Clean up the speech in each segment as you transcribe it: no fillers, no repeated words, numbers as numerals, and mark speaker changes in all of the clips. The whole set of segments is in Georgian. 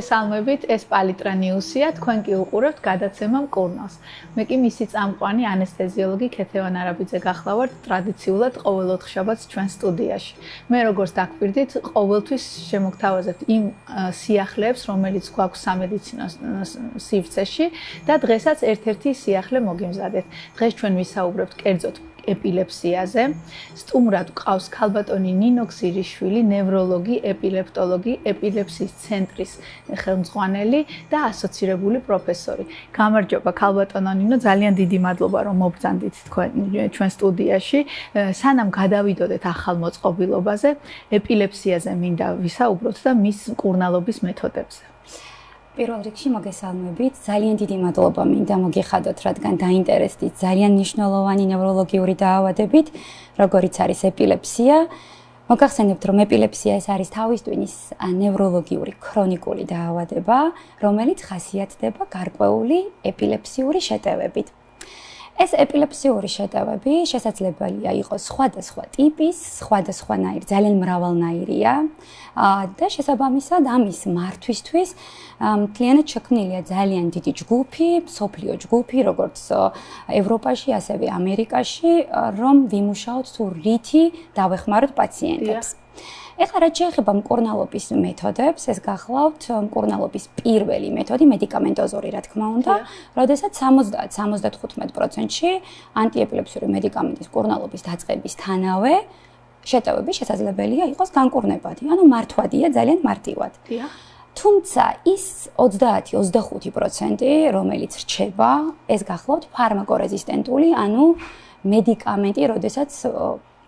Speaker 1: Salmebit es Palitra Newsia, თქვენ კი უყურებთ გადაცემა მკურნალს. მე კი მისი წამყვანი ანესთეზიოლოგი ქეთევან არაბიძე გახლავართ ტრადიციულად ყოველ ოთხშაბათს ჩვენ სტუდიაში. მე როგორც დაგკვირდით, ყოველთვის შემოგთავაზებთ იმ სიახლეებს, რომელიც გვაქვს სამედიცინო სივრცეში და დღესაც ერთ-ერთი სიახლე მოგიმზადეთ. დღეს ჩვენ ვისაუბრებთ კერძოდ ეპილეფსიაზე. სტუმრად გვყავს ქალბატონი ნინო გზირიშვილი, ნევროლოგი, ეპილეპტოლოგი, ეპილეფსიის ცენტრის ხელმძღვანელი და ასოცირებული პროფესორი. გამარჯობა ქალბატონო ნინო, ძალიან დიდი მადლობა რომ მობრძანდით ჩვენ სტუდიაში. სანამ გადავიდოდეთ ახალ მოწყობილობაზე, ეპილეფსიაზე მინდა ვისაუბროთ და მის მკურნალობის მეთოდებზე.
Speaker 2: პირველ რიგში მოგესალმებით. ძალიან დიდი მადლობა მინდა მოგიხადოთ, რადგან დაინტერესდით ძალიან მნიშვნელოვანი ნევროლოგიური დაავადებით, როგორიც არის ეპილეფსია. მოგახსენებთ, რომ ეპილეფსია ეს არის თავის ტვინის ნევროლოგიური ქრონიკული დაავადება, რომელიც ხასიათდება გარკვეული ეპილეფსიური შეტევებით. ეს ეპილეფსიური შეტევები შესაძლებელია იყოს სხვადასხვა ტიპის, სხვადასხვანაირი, ძალიან მრავალნაირია და შესაბამისად ამის მართვისთვის მთლიანად შექმნილია ძალიან დიდი ჯგუფი, მსოფლიო ჯგუფი, როგორც ევროპაში, ასევე ამერიკაში, რომ ვიმუშაოთ თუ რითი დავეხმაროთ პაციენტებს. ეხლა რაც შეეხება მკურნალობის მეთოდებს, ეს გახლავთ მკურნალობის პირველი მეთოდი მედიკამენტოზური, რა თქმა უნდა, როდესაც 70-75%-ში ანტიეპილეფსიური მედიკამენტის მკურნალობის დაწყებისთანავე შეტევები შესაძლებელია იყოს განკურნებადი, ანუ მართვადია ძალიან მარტივად. თუმცა ის 30-25%, რომელიც რჩება, ეს გახლავთ ფარმაკორეზისტენტული, ანუ მედიკამენტი, როდესაც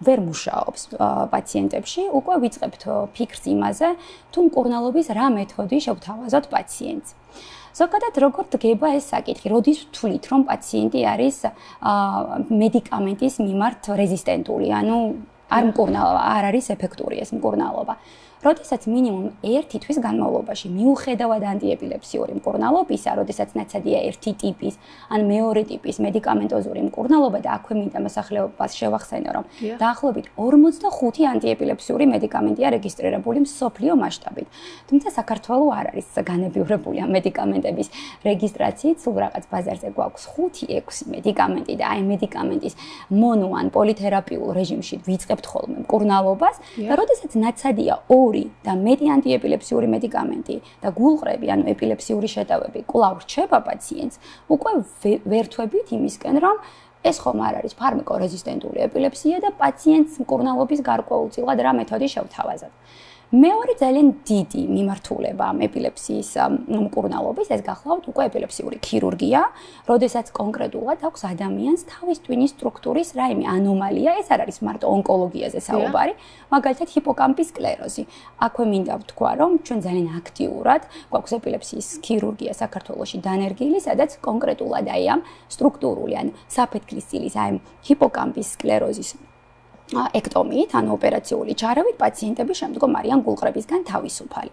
Speaker 2: ვერ მუშაობს პაციენტებში, უკვე ვიწყებთ ფიქრს იმაზე, თუ მკურნალობის რა მეთოდი შევთავაზოთ პაციენტს. ზოგადად როგორ დგება ეს საკითხი, როდის ვთვლით, რომ პაციენტი არის მედიკამენტის მიმართ რეზისტენტული, ანუ არ არის ეფექტური ეს მკურნალობა. როდესაც მინიმუმ 1 თვის განმავლობაში მიუხედავად ანტიეპილეფსიური მკურნალობისა, როდესაც ნაცადია 1 ტიპის, ან მეორე ტიპის მედიკამენტოზური მკურნალობა და აქვე მინდა მოსახლეობას შევახსენო, რომ დაახლოებით 45 ანტიეპილეფსიური მედიკამენტია რეგისტრირებული მსოფლიო მასშტაბით. თუმცა საქართველო არ არის განებივრებული ამ მედიკამენტების რეგისტრაციით, სულ რაღაც ბაზარზე გვაქვს 5-6 მედიკამენტი და აი მედიკამენტის მონო ან პოლითერაპიულ რეჟიმში ვიწყებთ ხოლმე მკურნალობას და როდესაც ნაცადია 2 და მეტი ანტიეპილეფსიური მედიკამენტი და გულყრები, ანუ ეპილეფსიური შეტევები კვლავ რჩება პაციენტს, უკვე ვერთვებით იმისკენ, რომ ეს ხომ არ არის ფარმაკორეზისტენტული ეპილეფსია და პაციენტს მკურნალობის გარკვეულწილად რა მეთოდი შევთავაზოთ. მეორე ძალიან დიდი მიმართულება ამ ეპილეფსიის მკურნალობის, ეს გახლავთ უკვე ეპილეფსიური ქირურგია, როდესაც კონკრეტულად აქვს ადამიანს თავის ტვინის სტრუქტურის რაიმე ანომალია, ეს არ არის მარტო ონკოლოგიაზე საუბარი, მაგალითად ჰიპოკამპის სკლეროზი. აქვე მინდა ვთქვა, რომ ჩვენ ძალიან აქტიურად გვაქვს ეპილეფსიის ქირურგია საქართველოში დანერგილი, სადაც კონკრეტულად აი ამ სტრუქტურული, ან საფეთქლის წილის აი ჰიპოკამპის სკლეროზის ექტომიით, ანუ ოპერაციული ჩარევით პაციენტები შემდგომ არიან გულყრებისგან თავისუფალი.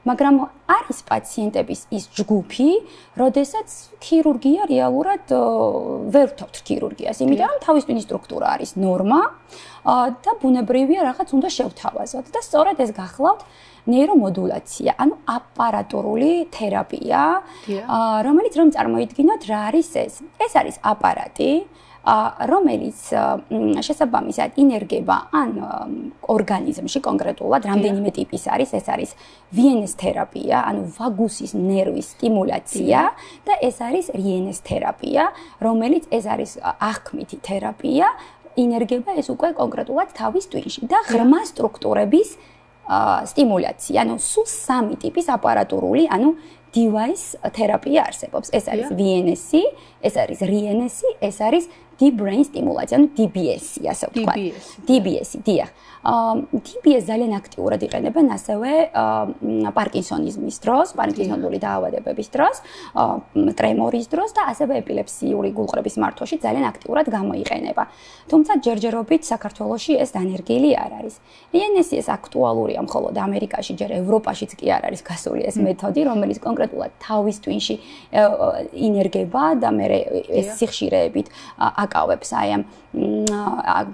Speaker 2: მაგრამ არის პაციენტების ის ჯგუფი, როდესაც ქირურგია რეალურად ვერ ვთავთ ქირურგიას, იმიტომ რომ თავის ტვინის სტრუქტურა არის ნორმა და ბუნებრივია რაღაც უნდა შევთავაზოთ და სწორედ ეს გახლავთ ნეირომოდულაცია, ანუ აპარატურული თერაპია, რომელიც რომ წარმოიდგინოთ რა არის ეს. ეს არის აპარატი, რომელიც შესაბამისად ინერგება ან ორგანიზმში კონკრეტულად რამდენიმე ტიპის არის, ეს არის ვიენეს თერაპია, ანუ ვაგუსის ნერვის სტიმულაცია და ეს არის რიენეს თერაპია, რომელიც ეს არის აღქმითი თერაპია, ინერგება ეს უკვე კონკრეტულად თავის ტვინში და ღრმა სტრუქტურების სტიმულაცია, ანუ სულ 3 ტიპის აპარატურული, ანუ device თერაპია არსებობს. ეს არის VNS-ი, ეს არის RNS-ი, ეს არის deep brain stimulation, ანუ DBS-ი, ასე ვთქვათ. DBS-ი, დიახ. DBS ძალიან აქტიურად იყენებენ ასევე პარკინსონიზმის დროს, პარკინსონული დაავადებების დროს, ტრემორის დროს და ასევე ეპილეფსიური გულყრების მართვაში ძალიან აქტიურად გამოიყენება. თუმცა ჯერჯერობით საქართველოში ეს დანერგილი არ არის. RNS-ი ეს აქტუალურია მხოლოდ ამერიკაში, ჯერ ევროპაშიც კი არ არის გასული ეს მეთოდი, რომელიც კონკრეტულად თავის ტვინში ინერგება და მე ეს სიხშირეებით აკავებს აი ამ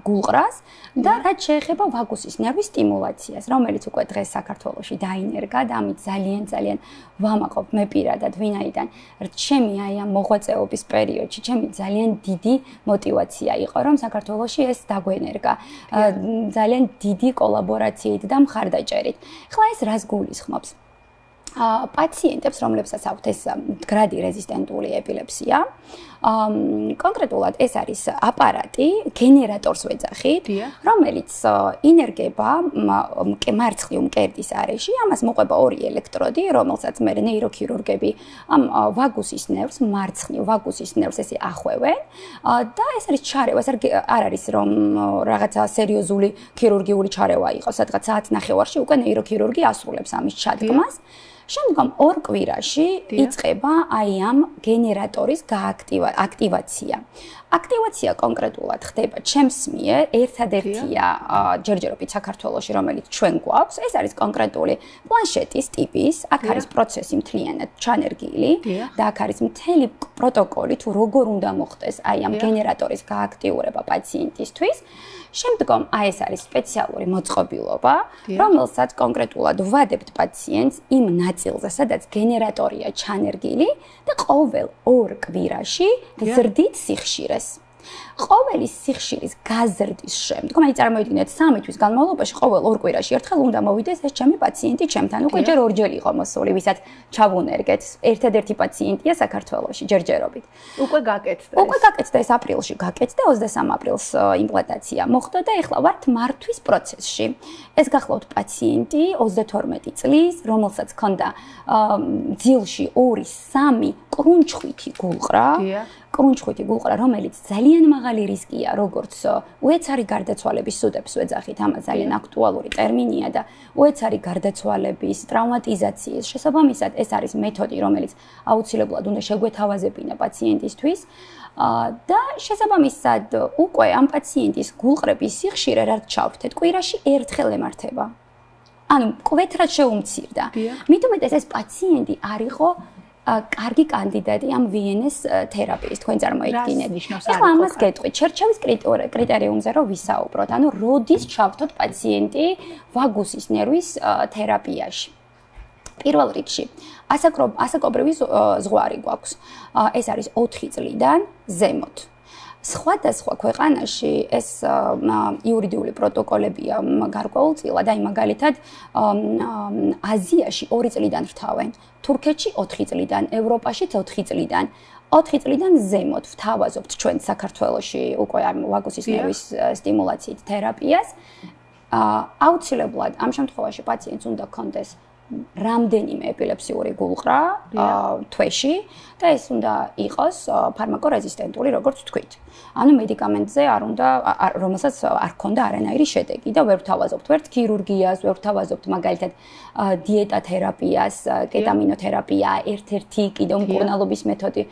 Speaker 2: გულყრას და რაც შეეხება ვაგუსის ნერვის სტიმულაციას, რომელიც უკვე დღეს საქართველოში დაინერგა და ამით ძალიან ვამაყობ მე პირადად, ვინაიდან ჩემი აი ამ მოღვაწეობის პერიოდში ჩემი ძალიან დიდი мотиваცია იყო, რომ საქართველოში ეს დაგვენერგა. ძალიან დიდი კოლაბორაციით და მხარდაჭერით. ხლა ეს რას გულისხმობს? პაციენტებს, რომლებსაც აქვთ ეს მდგრადი რეზისტენტული ეპილეფსია, კონკრეტულად ეს არის აპარატი, გენერატორს ვეძახით, რომელიც ინერგება მარცხნივ მკერდის არეში, ამას მოყვება 2 ელექტროდი, რომელსაც მე ნეიროქირურგები ამ ვაგუსის ნერვს, მარცხნივ ვაგუსის ნერვს ესე ახვევენ და ეს არის ჩარევა, ეს არ არის რომ რაღაცა სერიოზული ქირურგიული ჩარევა იყოს, სადღაც საათ ნახევარში უკვე ნეიროქირურგი ასრულებს ამის ჩადგმას. შემდგომ 2 კვირაში იწყება აი ამ გენერატორის აქტივაცია. აქტივაცია კონკრეტულად ხდება ჩემს მიერ, ერთადერთია ჯერჯერობით საქართველოში, რომელიც ჩვენ გვაქვს. ეს არის კონკრეტული პლანშეტის ტიპის, აქ არის პროცესი მთლიანად ჩანერგილი და აქ არის მთელი პროტოკოლი, თუ როგორ უნდა მოხდეს აი ამ გენერატორის გააქტიურება პაციენტისთვის. შემდგომ აი ეს არის სპეციალური მოწყობილობა, რომელსაც კონკრეტულად ვადებთ პაციენტს იმ ნაწილზე, სადაც გენერატორია ჩანერგილი და ყოველ 2 კვირაში გზრდით სიხშირეს. ყოველი სიხშირის გაზრდის შემდგომ, აი წარმოიდგინეთ 3 თვის განმავლობაში ყოველ 2 კვირაში ერთხელ უნდა მოვიდეს ეს ჩემი პაციენტი ჩემთან. უკვე ჯერ 2-ჯერ იყო მოსული, ვისაც ჩავუნერგეთ. ერთადერთი პაციენტია საქართველოში ჯერჯერობით.
Speaker 1: უკვე გაკეთდა.
Speaker 2: უკვე გაკეთდა ეს აპრილში გაკეთდა, 23 აპრილს იმპლანტაცია მოხდა და ეხლა ვართ მართვის პროცესში. ეს გახლავთ პაციენტი 32 წლის, რომელსაც ჰქონდა ძილში 2-3 კრუნჩხვითი გულყრა. კრუნჩხვითი გულყრა, რომელიც ძალიან მაღალი რისკია, როგორც უეცარი გარდაცვალების სუდებს ვეძახით, ამას ძალიან აქტუალური ტერმინია და უეცარი გარდაცვალების, ტრავმატიზაციის შესაბამისად ეს არის მეთოდი, რომელიც აუცილებლად უნდა შეგვეთავაზებინა პაციენტისთვის და შესაბამისად უკვე ამ პაციენტის გულყრების სიხშირე რაც ჩავთეთ, კვირაში ერთხელ ემართება. ანუ კვეთრად შეუმცირდა. მით უმეტეს ეს პაციენტი არ იყო კარგი კანდიდატი ამ VNS თერაპიის, თქვენ წარმოიდგინეთ. ეხლა ამას გეტყვით, შერჩევის კრიტერიუმზე რომ ვისაუბროთ, ანუ როდის ჩავთოთ პაციენტი ვაგუსის ნერვის თერაპიაში. პირველ რიგში, ასაკობრივი ზღვარი გვაქვს. ეს არის 4 წლიდან ზემოთ. სხვადასხვა ქვეყანაში ეს იურიდიული პროტოკოლებია გარკვეულწილად, აი მაგალითად აზიაში 2 წლიდან რთავენ, თურქეთში 4 წლიდან, ევროპაში 4 წლიდან. 4 წლიდან ზემოთ ვთავაზობთ ჩვენ საქართველოში უკვე ამ ვაგუსის ნერვის სტიმულაციით თერაპიას. აუცილებლად ამ შემთხვევაში პაციენტს უნდა ჰქონდეს რამდენიმე ეპილეფსიური გულყრა თვეში და ეს უნდა იყოს ფარმაკორეზისტენტული, როგორც ვთქვით. ანუ მედიკამენტზე არ უნდა, რომელსაც არ ქონდა არანაირი შედეგი და ვერ ვთავაზობთ ვერც ქირურგიას, ვერ ვთავაზობთ მაგალითად დიეტა თერაპიას, კეტამინოთერაპია, ერთ-ერთი კიდევ მკურნალობის მეთოდი,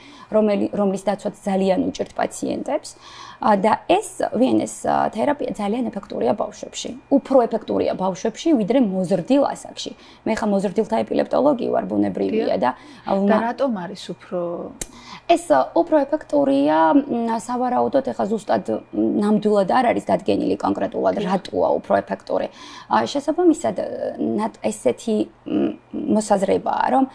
Speaker 2: რომლის დაცვაც ძალიან უჭირთ პაციენტებს. და ეს VNS თერაპია ძალიან ეფექტურია ბავშვებში. უფრო ეფექტურია ბავშვებში, ვიდრე მოზრდილ ასაკში. მე ხა მოზრდილთა ეპილეპტოლოგი ვარ, ბუნებრივია და
Speaker 1: რატომ არის უფრო
Speaker 2: ეს უფრო ეფექტურია, სავარაუდოდ ეხა ზუსტად ნამდვილად არ არის დადგენილი კონკრეტულად რატოა უფრო ეფექტური. შესაბამისად ესეთი მოსაზრებაა, რომ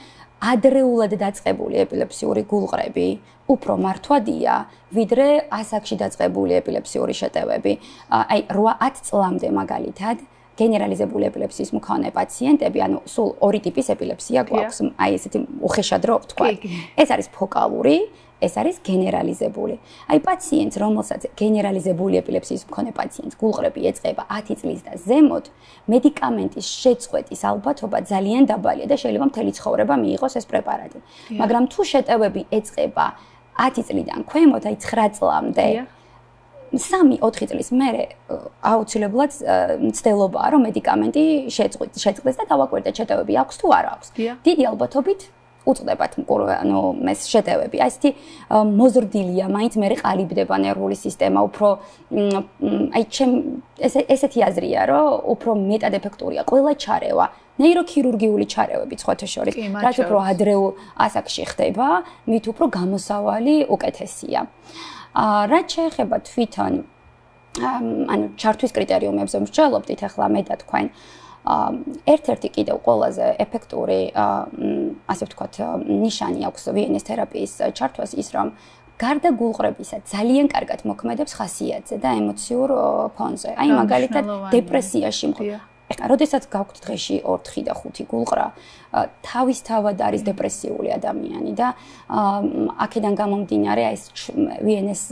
Speaker 2: ადრეულად დაწყებული ეპილეფსიური გულყრები უფრო მართვადია, ვიდრე ასაკში დაწყებული ეპილეფსიური შეტევები. აი 8-10 წლამდე მაგალითად გენერალიზებული ეპილეფსიის მქონე პაციენტები, ანუ სულ 2 ტიპის ეპილეფსია გვაქვს, აი ესეთი უხეშად რო ვთქვათ. ეს არის ფოკალური, ეს არის გენერალიზებული. აი პაციენტს, რომელსაც გენერალიზებული ეპილეფსიის მქონე პაციენტს გულყრები ეწყება 10 წლის და ზემოთ, მედიკამენტის შეწყვეტის ალბათობა ძალიან დაბალია და შეიძლება მთელი ცხოვრება მიიღოს ეს პრეპარატი. მაგრამ თუ შეტევები ეწყება 10 წლიდან ქვემოთ, აი 9 წლამდე, 3-4 წლის მერე აუცილებლად მცდელობაა, რომ მედიკამენტი შეწყდეს და დავაკვირდეთ შეტევები აქვს თუ არ აქვს. დიდი ალბათობით უწყდებათ ანუ ეს შეტევები. აი ესეთი მოზრდილია, მაინც მერე ყალიბდება ნერვული სისტემა, უფრო აი ესეთი აზრია, რომ უფრო მეტად ეფექტურია ყველა ჩარევა. ნეიროქირურგიული ჩარევები სხვათა შორის, რაც უფრო ადრეულ ასაკში ხდება, მით უფრო გამოსავალი უკეთესია. რაც შეეხება თვითონ ანუ ჩართვის კრიტერიუმებზე მსჯელობდით ახლა მე და თქვენ ერთ-ერთი კიდევ ყველაზე ეფექტური ასე ვთქვათ ნიშანი აქვს ვიენის თერაპიის ჩართვას ის რომ გარდა გულყრებისა ძალიან კარგად მოქმედებს ხასიათზე და ემოციურ ფონზე. აი მაგალითად დეპრესიაში ეხლა როდესაც გაქვთ დღეში 4 და 5 გულყრა თავისთავად არის დეპრესიული ადამიანი და აქედან გამომდინარე ეს ვიენეს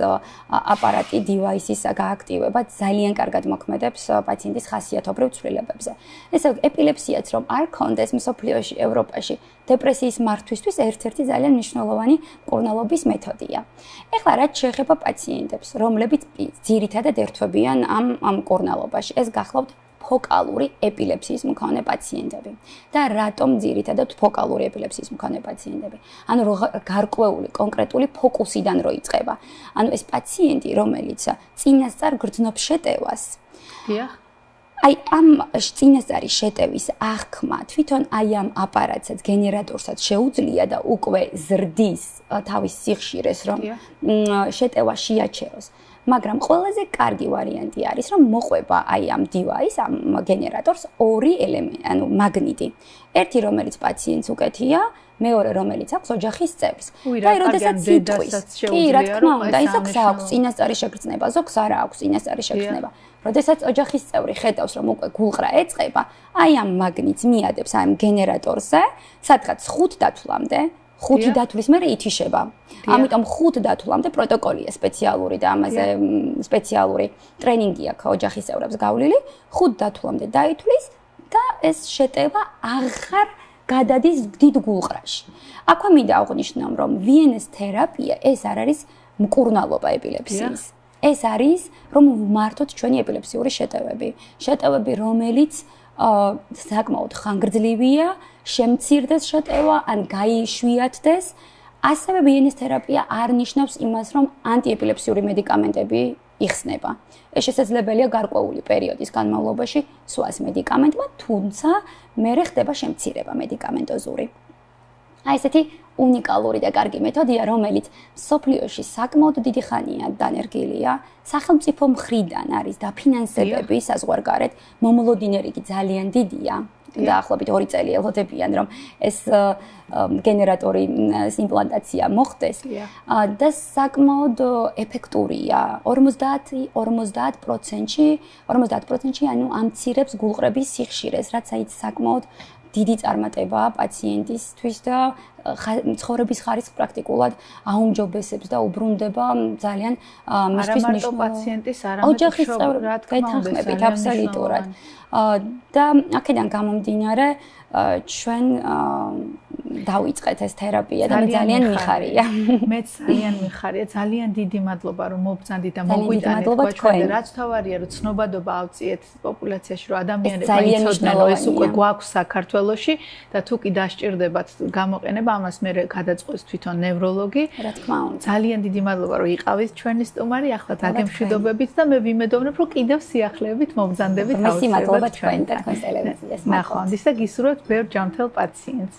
Speaker 2: აპარატი დივაისის გააქტივება ძალიან კარგად მოქმედებს პაციენტის ხასიათობრივ ცვლილებებზე. ეს ეპილეფსიაც რომ არ კონდეს მსოფლიოში ევროპაში დეპრესიის მართვისთვის ერთ-ერთი ძალიან მნიშვნელოვანი მკურნალობის მეთოდია. ეხლა რაც შეეხება პაციენტებს, რომლებიც ძირითადად ერთვებიან ამ მკურნალობაში, ეს გახლავთ ფოკალური ეპილეფსიის მქონე პაციენტები. და რატომ ძირითადად ფოკალური ეპილეფსიის მქონე პაციენტები? ანუ გარკვეული კონკრეტული ფოკუსიდან რო იწყება. ანუ ეს პაციენტი, რომელიც წინასწარ გრძნობს შეტევას.
Speaker 1: დიახ.
Speaker 2: აი ამ წინასწარი შეტევის აღქმა თვითონ აი ამ აპარატსაც გენერატორსაც შეუძლია და უკვე ზრდის თავის სიხშირეს რომ შეტევა შეაჩეროს. მაგრამ ყველაზე კარგი ვარიანტი არის რომ მოყვება აი ამ დივაის ამ გენერატორს ორი ელემენტი, ანუ მაგნიტი. ერთი რომელიც პაციენტს უკეთია, მეორე რომელიც აქვს ოჯახის წევრს. და აი როდესაც იტყვის, კი რა თქმა უნდა, ის აქვს წინასწარი შეგრძნება, ზოგს არა აქვს წინასწარი შეგრძნება. როდესაც ოჯახის წევრი ხედავს რომ უკვე გულყრა ეწყება, აი ამ მაგნიტს მიადებს ამ გენერატორზე, სადღაც 5 დათვლამდე 5 დათვლის მერე ითიშება. ამიტომ 5 დათვლამდე პროტოკოლია სპეციალური და ამაზე სპეციალური ტრენინგი აქვს ოჯახის წევრებს გავლილი. 5 დათვლამდე დაითვლის და ეს შეტევა აღარ გადადის დიდ გულყრაში. აქვე მინდა აღვნიშნო რომ ვიენეს თერაპია ეს არ არის მკურნალობა ეპილეფსიის. ეს არის რომ ვმართოთ ჩვენი ეპილეფსიური შეტევები. შეტევები რომელიც საკმაოდ ხანგრძლივია, შემცირდეს შეტევა ან გაიშვიათდეს. ასევე ვიენის თერაპია არ ნიშნავს იმას, რომ ანტიეპილეფსიური მედიკამენტები იხსნება. ეს შესაძლებელია გარკვეული პერიოდის განმავლობაში სვას მედიკამენტმა, თუმცა მერე ხდება შემცირება მედიკამენტოზური. აი ესეთი უნიკალური და კარგი მეთოდია, რომელიც მსოფლიოში საკმაოდ დიდი ხანია დანერგილია. სახელმწიფო მხრიდან არის დაფინანსებები საზღვარგარეთ, მომლოდინერი კი ძალიან დიდია. დაახლოებით 2 წელი ელოდებიან, რომ ეს გენერატორი იმპლანტაცია მოხდეს და საკმაოდ ეფექტურია. 50%-ში, ანუ ამცირებს გულყრების სიხშირეს, რაც აი საკმაოდ დიდი წარმატებაა პაციენტისთვის და ცხოვრების ხარისხს პრაქტიკულად აუმჯობესებს და უბრუნდება ძალიან მისთვის
Speaker 1: პაციენტის არამედ
Speaker 2: ოჯახის წევრებს აბსოლუტურად. და აქედან გამომდინარე ჩვენ დავიწყეთ ეს თერაპია და მე ძალიან მიხარია.
Speaker 1: მე ძალიან მიხარია, ძალიან დიდი მადლობა რომ მობრძანდით და მოგვიტანეთ თქვენ და რაც თავარია რომ ცნობადობა ავწიეთ პოპულაციაში რომ ადამიანებმა იცოდნენ რომ ეს უკვე გვაქვს საქართველოში და თუ კი დასჭირდებათ გამოყენება ამას მე გადაწყვეტს თვითონ ნევროლოგი.
Speaker 2: რა თქმა უნდა.
Speaker 1: ძალიან დიდი მადლობა რომ იყავით ჩვენი სტუმარი, ახლა დაგემშვიდობებით და მე ვიმედოვნებ რომ კიდევ სიახლეებით მობრძანდებით
Speaker 2: აუცილებლად თქვენ და თქვენს ტელევიზიას.
Speaker 1: ნახვამდის და გისურვებთ ბევრ ჯანმრთელ პაციენტს.